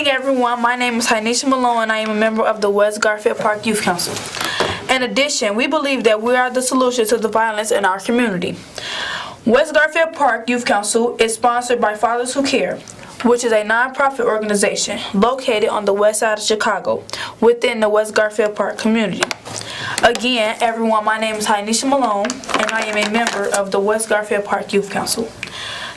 morning, everyone. My name is Hainisha Malone, and I am a member of the West Garfield Park Youth Council. In addition, we believe that we are the solution to the violence in our community. West Garfield Park Youth Council is sponsored by Fathers Who Care, which is a nonprofit organization located on the west side of Chicago within the West Garfield Park community. Again, everyone, my name is Hainisha Malone, and I am a member of the West Garfield Park Youth Council.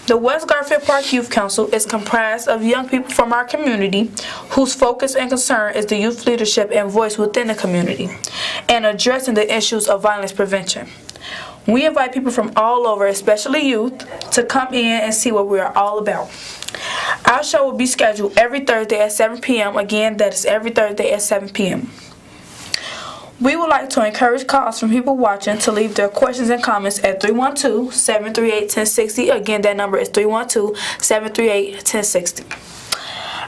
The West Garfield Park Youth Council is comprised of young people from our community whose focus and concern is the youth leadership and voice within the community and addressing the issues of violence prevention. We invite people from all over, especially youth, to come in and see what we are all about. Our show will be scheduled every Thursday at 7 p.m. Again, that is every Thursday at 7 p.m. We would like to encourage calls from people watching to leave their questions and comments at 312-738-1060. Again, that number is 312-738-1060.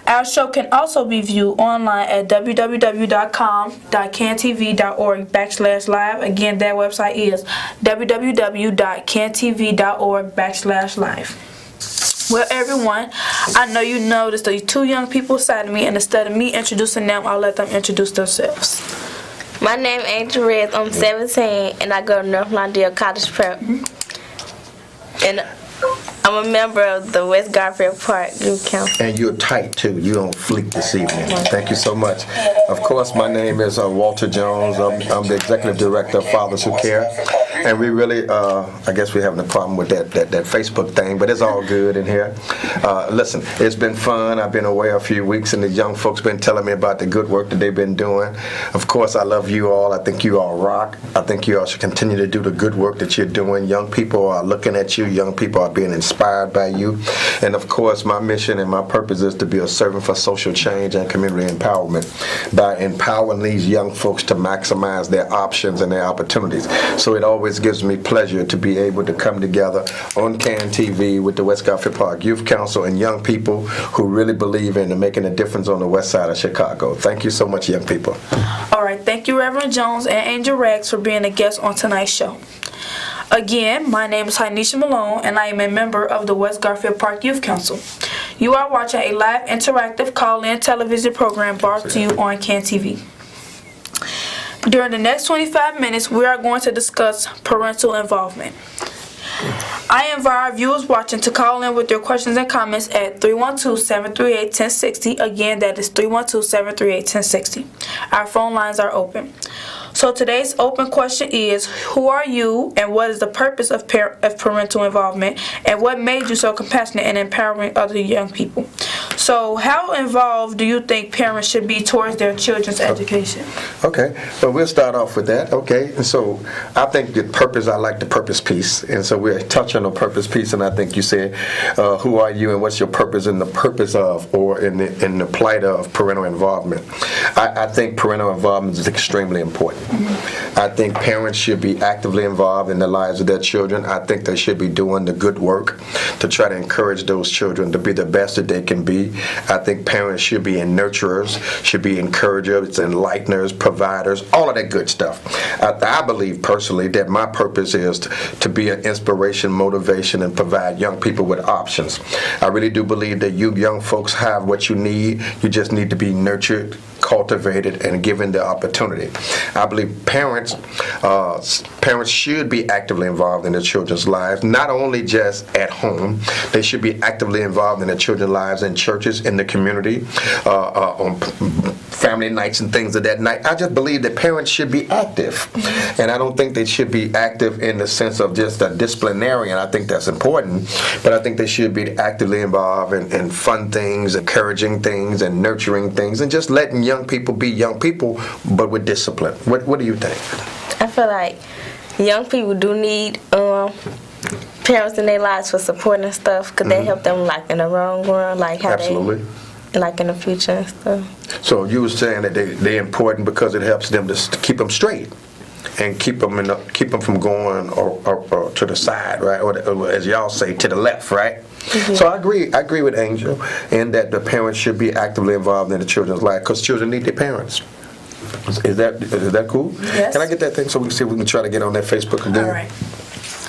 Our show can also be viewed online at www.cantv.org/live. Again, that website is www.cantv.org/live. Well, everyone, I know you noticed the two young people beside of me, and instead of me introducing them, I'll let them introduce themselves. My name is Angel Reyes. I'm 17, and I go to North Lawndale College Prep. And I'm a member of the West Garfield Park Youth Council. And you're tight, too. You're on fleek this evening. Thank you so much. Of course, my name is Walter Jones. I'm the Executive Director of Fathers Who Care. And we really, I guess we're having a problem with that Facebook thing, but it's all good in here. Listen, it's been fun. I've been away a few weeks, and the young folks been telling me about the good work that they've been doing. Of course, I love you all. I think you all rock. I think you all should continue to do the good work that you're doing. Young people are looking at you. Young people are being inspired by you. And of course, my mission and my purpose is to be a servant for social change and community empowerment by empowering these young folks to maximize their options and their opportunities. So it always gives me pleasure to be able to come together on CAN TV with the West Garfield Park Youth Council and young people who really believe in making a difference on the west side of Chicago. Thank you so much, young people. All right, thank you, Reverend Jones and Angel Rex, for being a guest on tonight's show. Again, my name is Hainisha Malone, and I am a member of the West Garfield Park Youth Council. You are watching a live interactive call-in television program brought to you on CAN TV. During the next 25 minutes, we are going to discuss parental involvement. I invite our viewers watching to call in with your questions and comments at 312-738-1060. Again, that is 312-738-1060. Our phone lines are open. So today's open question is, who are you and what is the purpose of parental involvement, and what made you so compassionate in empowering other young people? So how involved do you think parents should be towards their children's education? Okay, well, we'll start off with that. Okay, and so I think the purpose, I like the purpose piece, and so we're touching on the purpose piece, and I think you said, who are you and what's your purpose in the purpose of, or in the plight of parental involvement. I think parental involvement is extremely important. I think parents should be actively involved in the lives of their children. I think they should be doing the good work to try to encourage those children to be the best that they can be. I think parents should be nurturers, should be encouragers, enlighteners, providers, all of that good stuff. I believe personally that my purpose is to be an inspiration, motivation, and provide young people with options. I really do believe that you young folks have what you need. You just need to be nurtured, cultivated, and given the opportunity. I believe parents should be actively involved in their children's lives, not only just at home. They should be actively involved in their children's lives in churches, in the community, on family nights and things of that night. I just believe that parents should be active. And I don't think they should be active in the sense of just a disciplinarian. I think that's important, but I think they should be actively involved in fun things, encouraging things, and nurturing things, and just letting young people be young people, but with discipline. What do you think? I feel like young people do need parents in their lives for support and stuff, because they help them like in the wrong world, like how Absolutely. Like in the future and stuff. So you were saying that they're important because it helps them to keep them straight and keep them from going or to the side, right? Or as y'all say, to the left, right? Mm-hmm. So I agree with Angel in that the parents should be actively involved in the children's life, because children need their parents. Is that cool? Yes. Can I get that thing so we can see if we can try to get on that Facebook again? All right.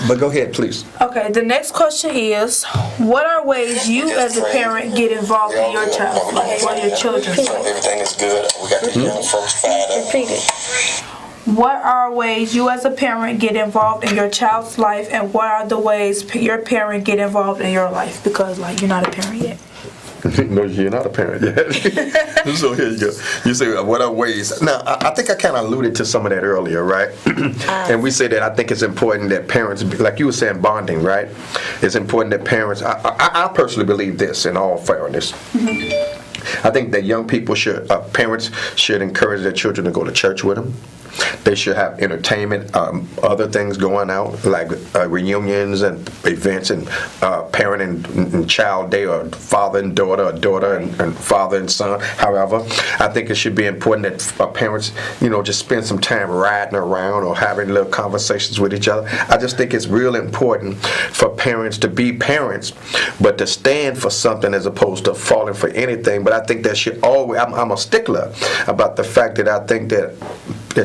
But go ahead, please. Okay, the next question is, what are ways you as a parent get involved in your child's life or your children's life? Everything is good. We got the young folks fired up. Repeat it. What are ways you as a parent get involved in your child's life, and what are the ways your parent get involved in your life? Because, like, you're not a parent yet. No, you're not a parent yet. So here you go. You say, what are ways? Now, I think I kind of alluded to some of that earlier, right? And we say that I think it's important that parents, like you were saying, bonding, right? It's important that parents, I personally believe this in all fairness. I think that young people should, parents should encourage their children to go to church with them. They should have entertainment, other things going out, like reunions and events and parent and child day, or father and daughter, or daughter and father and son. However, I think it should be important that parents, just spend some time riding around or having little conversations with each other. I just think it's real important for parents to be parents, but to stand for something as opposed to falling for anything. But I think that should always, I'm a stickler about the fact that I think that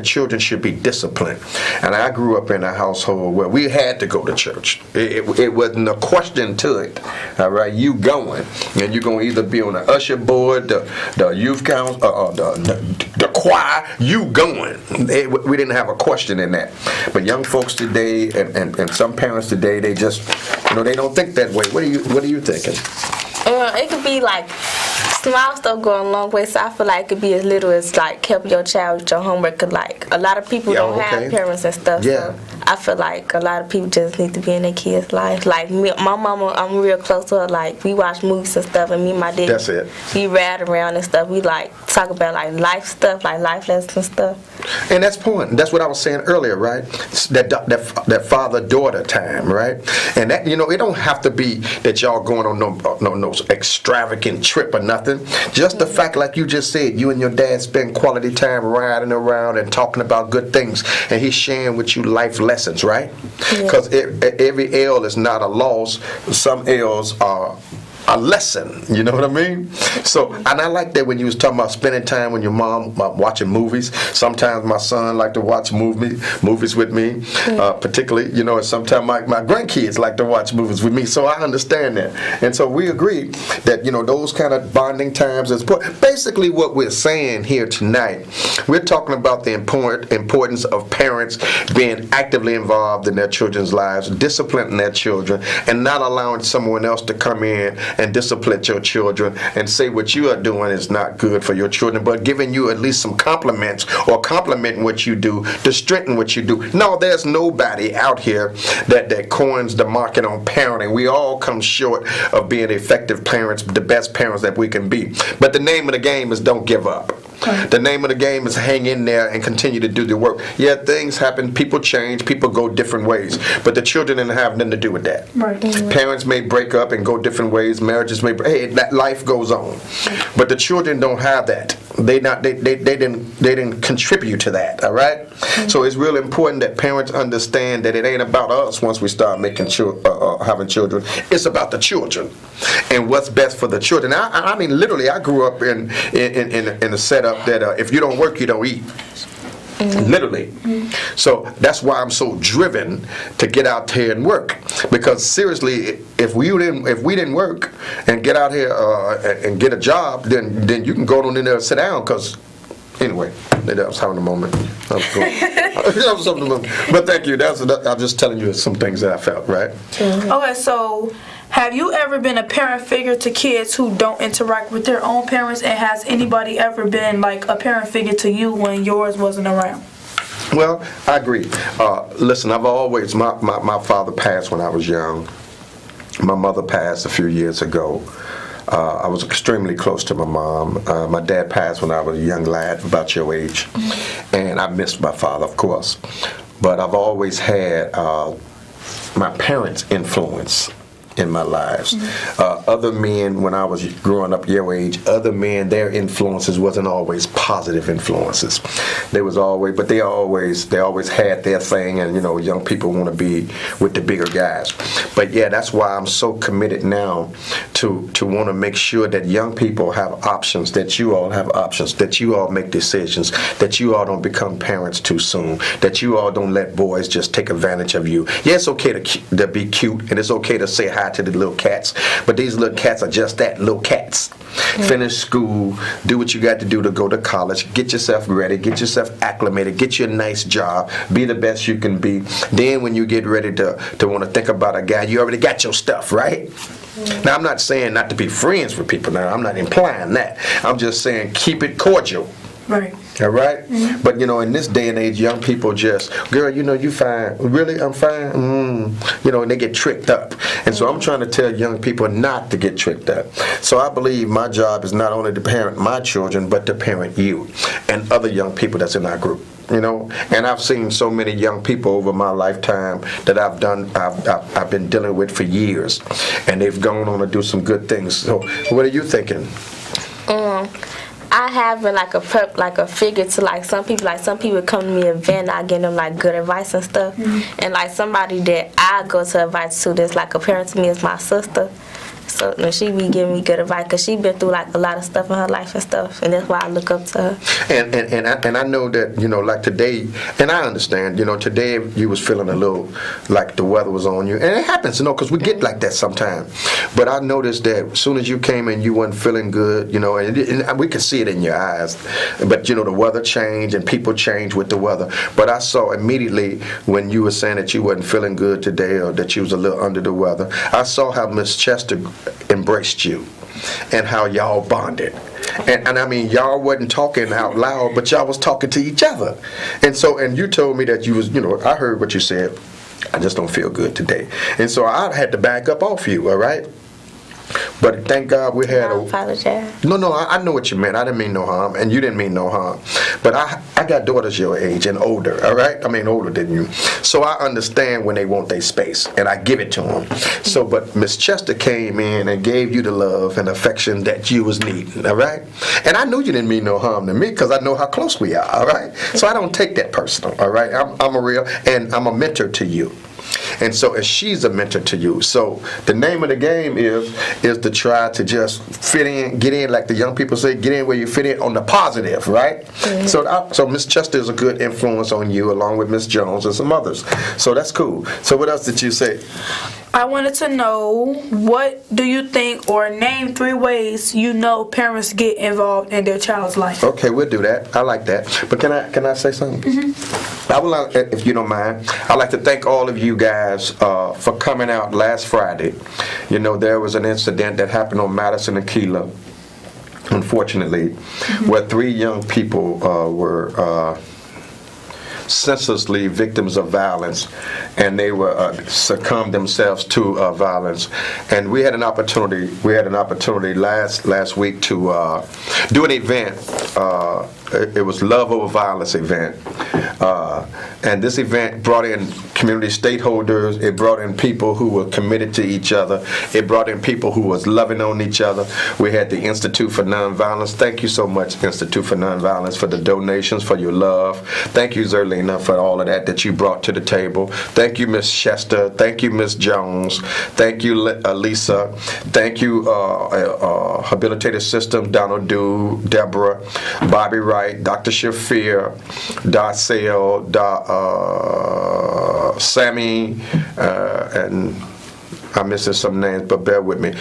children should be disciplined. And I grew up in a household where we had to go to church. It wasn't a question to it. All right, you going, and you're going to either be on the usher board, the youth council, or the choir. You going. We didn't have a question in that. But young folks today, and some parents today, they just, they don't think that way. What are you thinking? It could be like small stuff going a long way, so I feel like it could be as little as like helping your child with your homework. Cause like a lot of people don't have parents and stuff. Yeah. So I feel like a lot of people just need to be in their kids' life. Like me, my mama, I'm real close to her. Like we watch movies and stuff, and me and my dad, that's it. We ride around and stuff. We like talk about like life stuff, like life lessons and stuff. And that's point. That's what I was saying earlier, right? That father-daughter time, right? And that, it don't have to be that y'all going on no extravagant trip or nothing. Just the fact, like you just said, you and your dad spend quality time riding around and talking about good things, and he's sharing with you life lessons, right? Because every L is not a loss. Some L's are a lesson, you know what I mean? So, and I like that when you was talking about spending time with your mom, watching movies. Sometimes my son like to watch movies with me, particularly, and sometimes my grandkids like to watch movies with me, so I understand that. And so we agree that, those kind of bonding times is important. Basically what we're saying here tonight, we're talking about the importance of parents being actively involved in their children's lives, disciplining their children, and not allowing someone else to come in and discipline your children and say what you are doing is not good for your children, but giving you at least some compliments or complimenting what you do to strengthen what you do. No, there's nobody out here that coins the market on parenting. We all come short of being effective parents, the best parents that we can be. But the name of the game is don't give up. The name of the game is hang in there and continue to do the work. Yeah, things happen, people change, people go different ways, but the children didn't have nothing to do with that. Right. Parents may break up and go different ways, marriages may that life goes on. But the children don't have that. They didn't contribute to that, all right? So it's real important that parents understand that it ain't about us once we start making having children. It's about the children and what's best for the children. I mean, literally, I grew up in a setup that if you don't work, you don't eat. Literally. So that's why I'm so driven to get out here and work, because seriously, if we didn't work and get out here and get a job, then you can go on in there and sit down, because anyway, that was having a moment. That was something. But thank you. I'm just telling you some things that I felt, right? Okay, so have you ever been a parent figure to kids who don't interact with their own parents, and has anybody ever been like a parent figure to you when yours wasn't around? Well, I agree. Listen, I've always, my father passed when I was young. My mother passed a few years ago. I was extremely close to my mom. My dad passed when I was a young lad, about your age. And I missed my father, of course. But I've always had my parents' influence in my lives. Other men, when I was growing up your age, other men, their influences wasn't always positive influences. They was always, but they always had their thing, and young people want to be with the bigger guys. But yeah, that's why I'm so committed now to want to make sure that young people have options, that you all have options, that you all make decisions, that you all don't become parents too soon, that you all don't let boys just take advantage of you. Yeah, it's okay to be cute, and it's okay to say hi to the little cats, but these little cats are just that, little cats. Finish school, do what you got to do to go to college, get yourself ready, get yourself acclimated, get you a nice job, be the best you can be. Then when you get ready to want to think about a guy, you already got your stuff, right? Now, I'm not saying not to be friends with people now. I'm not implying that. I'm just saying keep it cordial. Right. All right? But, in this day and age, young people just, girl, you fine. Really? I'm fine? And they get tricked up. And so I'm trying to tell young people not to get tricked up. So I believe my job is not only to parent my children, but to parent you and other young people that's in our group. And I've seen so many young people over my lifetime that I've been dealing with for years, and they've gone on to do some good things. So what are you thinking? I have been like a figure to some people come to me and I give them good advice and stuff, and somebody that I go to advice to that's like a parent to me is my sister. So she be giving me good advice because she been through a lot of stuff in her life and stuff, and that's why I look up to her. And I know that like today, and I understand. Today you was feeling a little like the weather was on you, and it happens, because we get like that sometimes. But I noticed that as soon as you came in, you wasn't feeling good, and we could see it in your eyes. But the weather changed and people change with the weather. But I saw immediately when you were saying that you wasn't feeling good today or that you was a little under the weather. I saw how Miss Chester embraced you and how y'all bonded, and I mean y'all wasn't talking out loud, but y'all was talking to each other. And you told me that you was, I heard what you said, I just don't feel good today, and so I had to back up off you, all right? But thank God we had I apologize. No, I know what you meant. I didn't mean no harm, and you didn't mean no harm. But I got daughters your age and older, all right? I mean older than you. So I understand when they want their space, and I give it to them. So, but Miss Chester came in and gave you the love and affection that you was needing, all right? And I knew you didn't mean no harm to me because I know how close we are, all right? So I don't take that personal, all right? I'm a real, and I'm a mentor to you. And so, and she's a mentor to you. So the name of the game is to try to just fit in, get in, like the young people say, get in where you fit in on the positive, right? Mm-hmm. So Miss Chester is a good influence on you, along with Miss Jones and some others. So that's cool. So what else did you say? I wanted to know, what do you think, or name 3 ways parents get involved in their child's life? Okay, we'll do that. I like that. But can I say something? Mm-hmm. I would like, if you don't mind, I'd like to thank all of you guys for coming out last Friday. There was an incident that happened on Madison and Keeler, unfortunately, where 3 young people were senselessly victims of violence, and they were succumbed themselves to violence. And we had an opportunity last week to do an event. It was Love Over Violence event. And this event brought in community stakeholders. It brought in people who were committed to each other. It brought in people who was loving on each other. We had the Institute for Nonviolence. Thank you so much, Institute for Nonviolence, for the donations, for your love. Thank you, Zerlina, for all of that you brought to the table. Thank you, Miss Chester. Thank you, Miss Jones. Thank you, Lisa. Thank you, Habilitated System, Donald Dew, Deborah, Bobby Wright, Dr. Shafir, Darcel, Sammy, and I'm missing some names, but bear with me.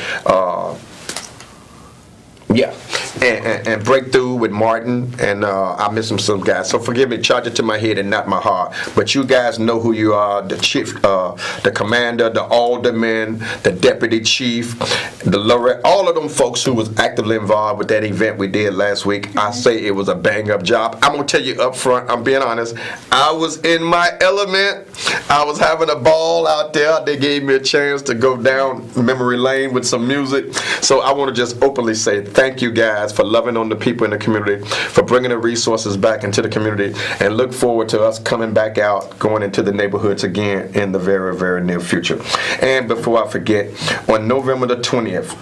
And Breakthrough with Martin, and I'm missing some guys. So forgive me, charge it to my head and not my heart. But you guys know who you are: the chief, the commander, the alderman, the deputy chief, the Lorette, all of them folks who was actively involved with that event we did last week. I say it was a bang-up job. I'm gonna tell you up front, I'm being honest, I was in my element. I was having a ball out there. They gave me a chance to go down memory lane with some music. So I want to just openly say thank you guys guys for loving on the people in the community, for bringing the resources back into the community, and look forward to us coming back out, going into the neighborhoods again in the very, very near future. And before I forget, on November the 20th,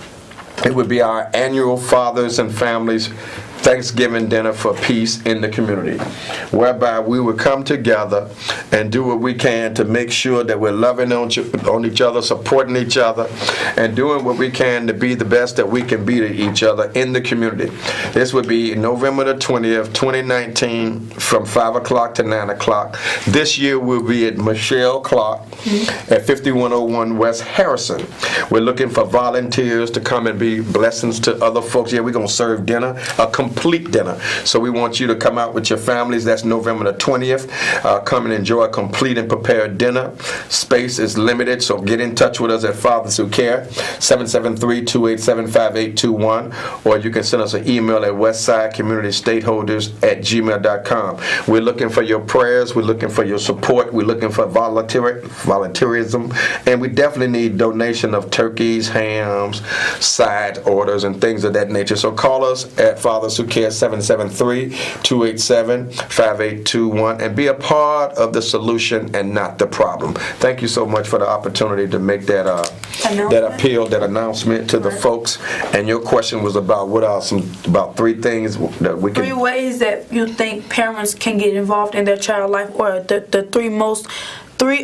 it would be our annual Fathers and Families Thanksgiving dinner for peace in the community, whereby we would come together and do what we can to make sure that we're loving on each other, supporting each other, and doing what we can to be the best that we can be to each other in the community. This would be November the 20th, 2019, from 5 o'clock to 9 o'clock. This year we'll be at Michelle Clark at 5101 West Harrison. We're looking for volunteers to come and be blessings to other folks. Yeah, we're going to serve dinner, a complete dinner. So we want you to come out with your families. That's November the 20th. Come and enjoy a complete and prepared dinner. Space is limited, so get in touch with us at Fathers Who Care, 773-287-5821, or you can send us an email at westsidecommunitystateholders@gmail.com. We're looking for your prayers. We're looking for your support. We're looking for volunteerism, and we definitely need donation of turkeys, hams, side orders, and things of that nature. So call us at Fathers Who Care, 773-287-5821, and be a part of the solution and not the problem. Thank you so much for the opportunity to make that appeal, that announcement to the folks. And your question was about what are about 3 things that we can... 3 ways that you think parents can get involved in their child life, or the 3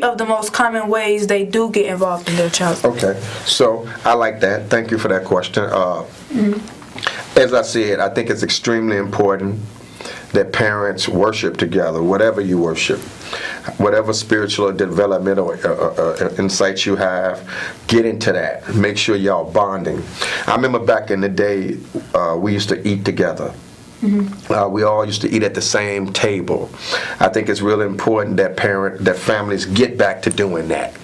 of the most common ways they do get involved in their child's life. Okay, so I like that. Thank you for that question. As I said, I think it's extremely important that parents worship together, whatever you worship, whatever spiritual developmental insights you have, get into that. Make sure y'all bonding. I remember back in the day, we used to eat together. We all used to eat at the same table. I think it's really important that families get back to doing that,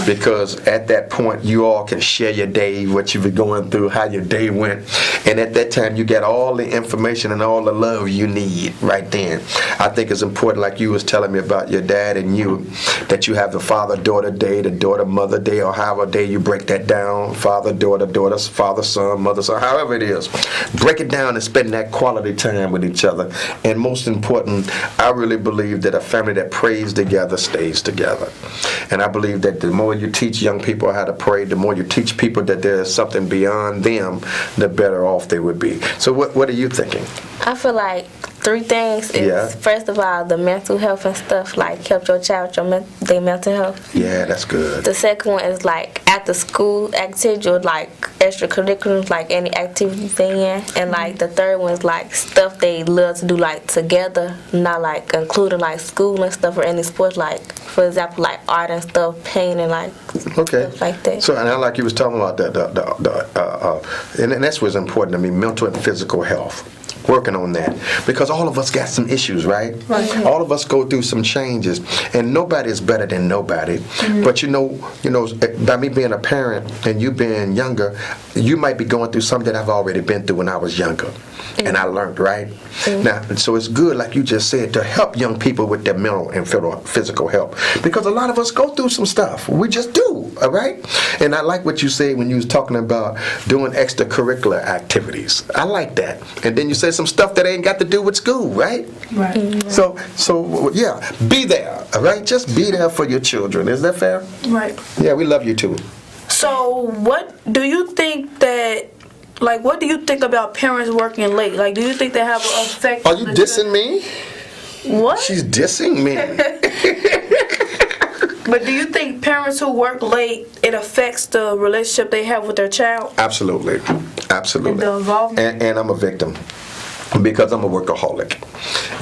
because at that point you all can share your day, what you've been going through, how your day went, and at that time you get all the information and all the love you need right then. I think it's important, like you was telling me about your dad and you, that you have the father-daughter day, the daughter-mother day, or however day you break that down, father-daughter, father-son, mother-son, however it is. Break it down and spend that quality time with each other. And most important, I really believe that a family that prays together stays together. And I believe that the more you teach young people how to pray, the more you teach people that there is something beyond them, the better off they would be. So what are you thinking? I feel like 3 things is, first of all, the mental health and stuff, like help your child with their mental health. Yeah, that's good. The second one is like after school activity, or like extracurriculars, like any activities they in. And like the third one is like stuff they love to do like together, not like including like school and stuff or any sports, like for example like art and stuff, painting, like stuff like that. So, and I like you was talking about that, and that's what's important to me, mental and physical health. Working on that, because all of us got some issues, right? All of us go through some changes, and nobody is better than nobody. But you know, by me being a parent and you being younger, you might be going through something that I've already been through when I was younger, and I learned, right? Now, so it's good, like you just said, to help young people with their mental and physical health, because a lot of us go through some stuff. We just do, all right? And I like what you said when you was talking about doing extracurricular activities. I like that. And then you said some stuff that ain't got to do with school, right? Right. So yeah, be there, all right? Just be there for your children. Is that fair? Right. Yeah, we love you too. So what do you think about parents working late? Like, do you think they have an effect? Are you dissing me? What? She's dissing me. But do you think parents who work late, it affects the relationship they have with their child? Absolutely. And the involvement? And I'm a victim, because I'm a workaholic.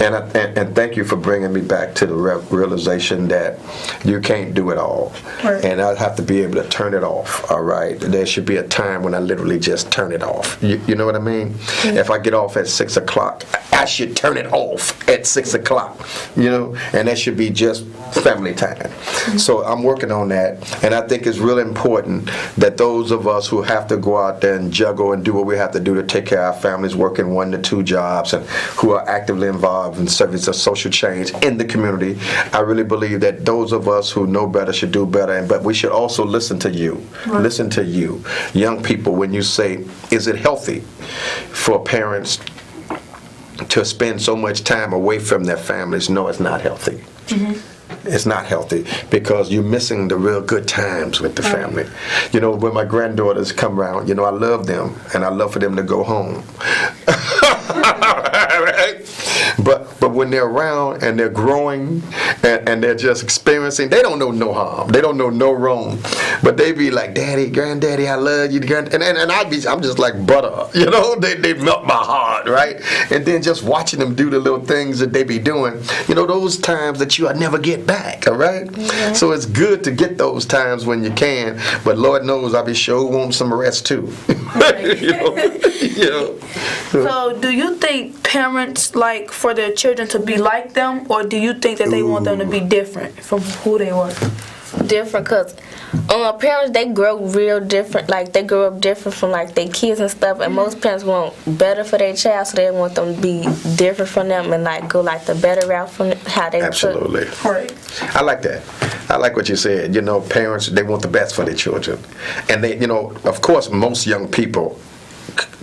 And thank you for bringing me back to the realization that you can't do it all. Right. And I have to be able to turn it off, all right? There should be a time when I literally just turn it off. You know what I mean? If I get off at 6 o'clock, I should turn it off at 6 o'clock, you know, and that should be just family time. So I'm working on that, and I think it's really important that those of us who have to go out there and juggle and do what we have to do to take care of our families, working 1 to 2 jobs, and who are actively involved in service of social change in the community, I really believe that those of us who know better should do better, but we should also listen to you. Right. Listen to you, young people, when you say, is it healthy for parents to spend so much time away from their families? No, it's not healthy. It's not healthy because you're missing the real good times with the family. You know, when my granddaughters come around, you know, I love them and I love for them to go home. Right? But when they're around and they're growing and they're just experiencing, they don't know no harm. They don't know no wrong. But they be like, Daddy, Granddaddy, I love you. And I'm just like butter. You know, they melt my heart, right? And then just watching them do the little things that they be doing, you know, those times that you'll never get back, all right? Yeah. So it's good to get those times when you can, but Lord knows I be sure want some rest too. Right. You know? So do you think parents like for their children to be like them, or do you think that they want them to be different from who they were? Different, cause parents, they grow real different. Like they grow up different from like their kids and stuff. And most parents want better for their child, so they want them to be different from them and like go like the better route from how they absolutely took. Right. I like that. I like what you said. You know, parents, they want the best for their children, and they, you know, of course, most young people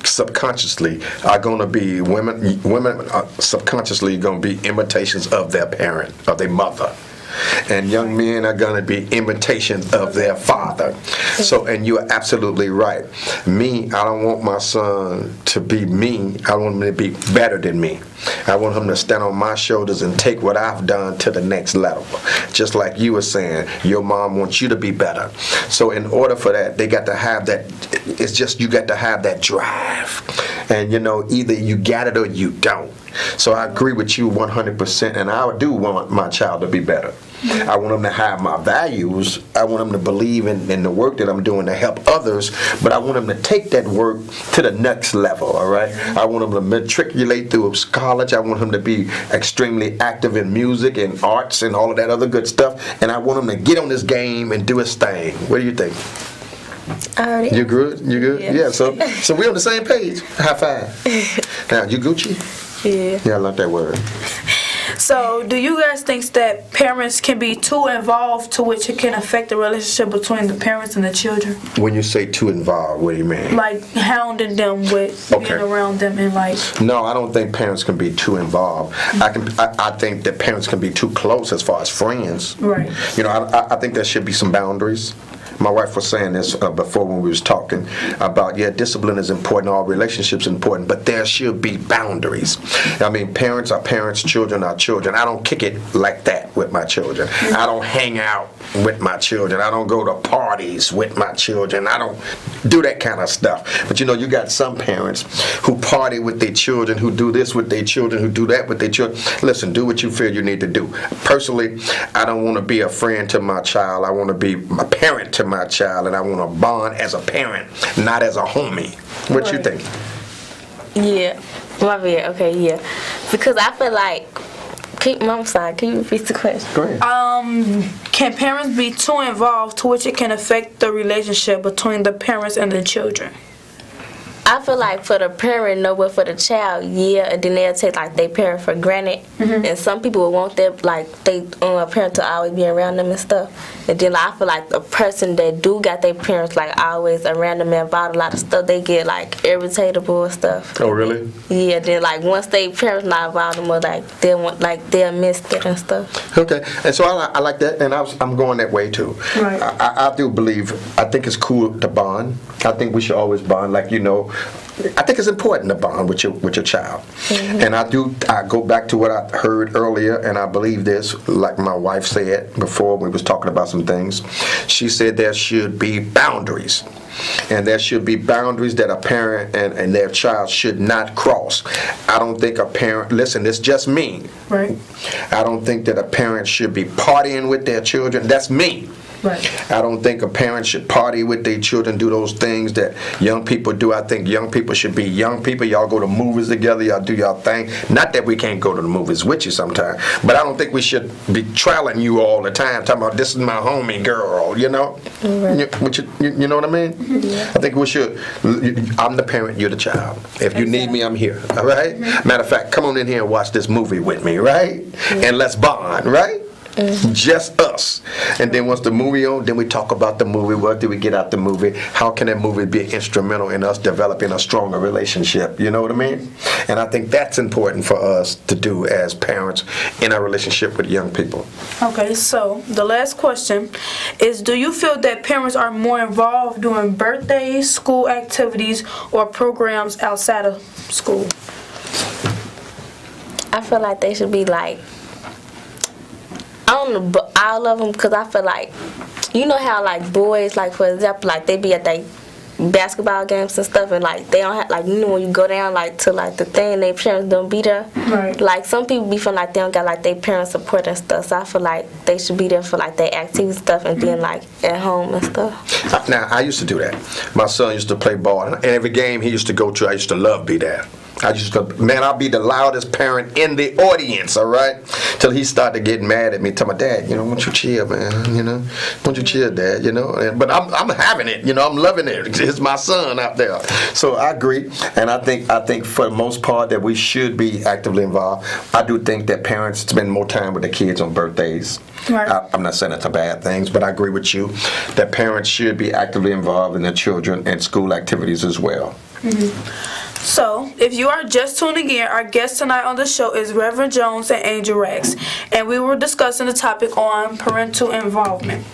subconsciously are going to be women are subconsciously going to be imitations of their parent, of their mother. And young men are going to be imitations of their father. So, and you're absolutely right. Me, I don't want my son to be me. I want him to be better than me. I want him to stand on my shoulders and take what I've done to the next level. Just like you were saying, your mom wants you to be better. So in order for that, they got to have that, it's just you got to have that drive. And you know, either you got it or you don't. So I agree with you 100%, and I do want my child to be better. I want them to have my values. I want them to believe in the work that I'm doing to help others, but I want them to take that work to the next level, all right? I want them to matriculate through college. I want them to be extremely active in music and arts and all of that other good stuff, and I want them to get on this game and do his thing. What do you think? Alright. You good? You good? Yeah. So we're on the same page. High five. Now, you Gucci? Yeah. Yeah, I love that word. So, do you guys think that parents can be too involved to which it can affect the relationship between the parents and the children? When you say too involved, what do you mean? Like hounding them with being around them and like... No, I don't think parents can be too involved. I think that parents can be too close as far as friends. Right. You know, I think there should be some boundaries. My wife was saying this before when we was talking about, discipline is important, all relationships are important, but there should be boundaries. I mean, parents are parents, children are children. I don't kick it like that with my children. I don't hang out with my children. I don't go to parties with my children. I don't do that kind of stuff. But you know, you got some parents who party with their children, who do this with their children, who do that with their children. Listen, do what you feel you need to do. Personally, I don't want to be a friend to my child. I want to be a parent to my child, and I want to bond as a parent, not as a homie. What you think? Yeah. My bad. Okay, yeah. Because I feel like, I'm sorry, can you repeat the question? Go ahead. Can parents be too involved to which it can affect the relationship between the parents and the children? I feel like for the parent, no, but for the child, yeah, and then they'll take like their parent for granted. And some people will want their parent to always be around them and stuff. And then like, I feel like the person that do got their parents like always around them and about a lot of stuff, they get like irritatable and stuff. Oh, really? Yeah, then like once they parents not around them, or like they'll miss it and stuff. Okay, and so I like that, and I'm going that way too. Right. I do believe, I think it's cool to bond. I think we should always bond, like, you know, I think it's important to bond with your child. And I go back to what I heard earlier, and I believe this, like my wife said before we was talking about some things. She said there should be boundaries. And there should be boundaries that a parent and their child should not cross. I don't think a parent, listen, it's just me. Right. I don't think that a parent should be partying with their children. That's me. Right. I don't think a parent should party with their children, do those things that young people do. I think young people should be young people. Y'all go to movies together, y'all do y'all thing. Not that we can't go to the movies with you sometime, but I don't think we should be trailing you all the time, talking about this is my homie girl, you know? You know what I mean? Yeah. I think we should. I'm the parent, you're the child. If you need me, I'm here, all right? Matter of fact, come on in here and watch this movie with me, right? And let's bond, right? Just us. And then once the movie on, then we talk about the movie. What do we get out the movie? How can that movie be instrumental in us developing a stronger relationship? You know what I mean? And I think that's important for us to do as parents in our relationship with young people. Okay, so the last question is, do you feel that parents are more involved during birthdays, school activities, or programs outside of school? I feel like they should be like, I don't know, but all of them, because I feel like, you know how like boys, like for example, like they be at their basketball games and stuff, and like they don't have, like, you know, when you go down like to like the thing, their parents don't be there. Right. Like some people be feeling like they don't got like their parents support and stuff, so I feel like they should be there for like their activities and stuff, and then like at home and stuff. Now, I used to do that. My son used to play ball, and every game he used to go to, I used to love be there. I'll be the loudest parent in the audience, all right? Till he started getting mad at me, tell my dad, you know, won't you chill, man, you know? Won't you chill, Dad, you know? But I'm having it, you know, I'm loving it. It's my son out there. So I agree, and I think for the most part that we should be actively involved. I do think that parents spend more time with their kids on birthdays. Right. I'm not saying it's a bad things, but I agree with you that parents should be actively involved in their children and school activities as well. So, if you are just tuning in, our guest tonight on the show is Reverend Jones and Angel Rex, and we were discussing the topic on parental involvement.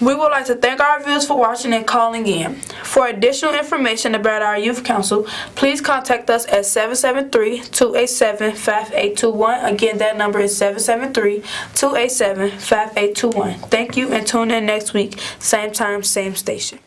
We would like to thank our viewers for watching and calling in. For additional information about our youth council, please contact us at 773-287-5821. Again, that number is 773-287-5821. Thank you, and tune in next week, same time, same station.